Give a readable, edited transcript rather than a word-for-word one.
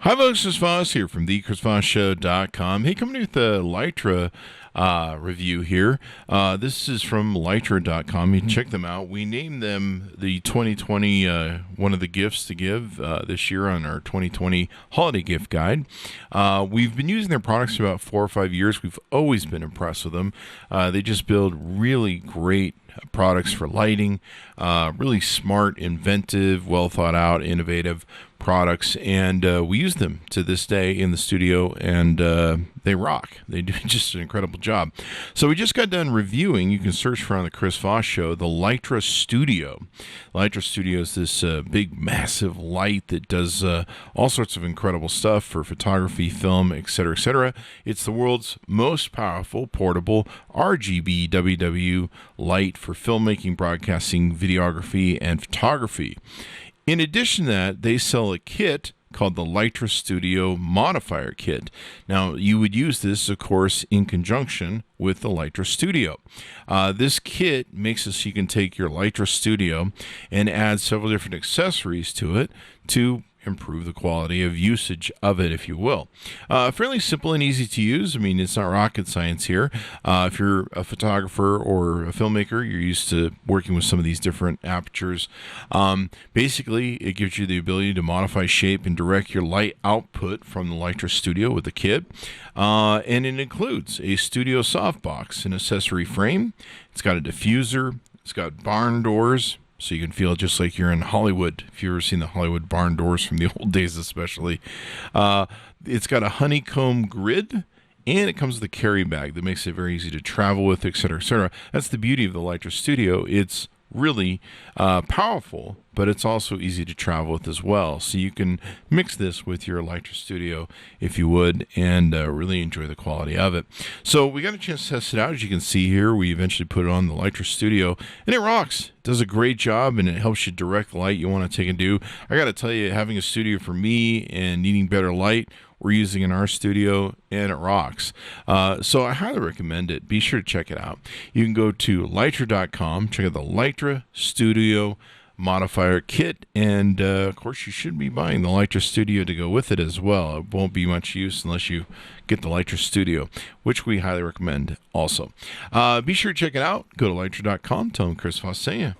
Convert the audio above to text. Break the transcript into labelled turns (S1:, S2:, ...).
S1: Hi, folks. Chris Voss here from the ChrisVossShow.com. Hey, coming with the Litra review here. This is from Litra.com. You can check them out. We named them the 2020 one of the gifts to give this year on our 2020 holiday gift guide. We've been using their products for about 4 or 5 years. We've always been impressed with them. They just build really great products for lighting, really smart, inventive, well thought out, innovative products, and we use them to this day in the studio, and they rock. They do just an incredible job. So we just got done reviewing, you can search for on the Chris Voss Show, the LitraStudio. LitraStudio is this big, massive light that does all sorts of incredible stuff for photography, film, etc., etc. It's the world's most powerful portable RGB WW light for filmmaking, broadcasting, videography, and photography. In addition to that, they sell a kit called the LitraStudio Modifier Kit. Now, you would use this, of course, in conjunction with the LitraStudio. This kit makes it so you can take your LitraStudio and add several different accessories to it to improve the quality of usage of it, if you will. Fairly simple and easy to use. I mean, it's not rocket science here. If you're a photographer or a filmmaker, you're used to working with some of these different apertures. Basically, it gives you the ability to modify shape and direct your light output from the LitraStudio with the kit. And it includes a studio softbox, an accessory frame. It's got a diffuser. It's got barn doors, so you can feel just like you're in Hollywood, if you've ever seen the Hollywood barn doors from the old days especially. It's got a honeycomb grid, and it comes with a carry bag that makes it very easy to travel with, etc., etc. That's the beauty of the LitraStudio. It's really powerful, but it's also easy to travel with as well. So you can mix this with your LitraStudio if you would, and really enjoy the quality of it. So we got a chance to test it out. As you can see here, we eventually put it on the LitraStudio, and it rocks. It does a great job, and it helps you direct light you want to take and do. I got to tell you, having a studio for me and needing better light, we're using in our studio, and it rocks. So I highly recommend it. Be sure to check it out. You can go to Litra.com, check out the LitraStudio Modifier Kit, and of course you should be buying the LitraStudio to go with it as well. It won't be much use unless you get the LitraStudio, which we highly recommend also. Be sure to check it out. Go to Litra.com. Tell them Chris Voss sent you.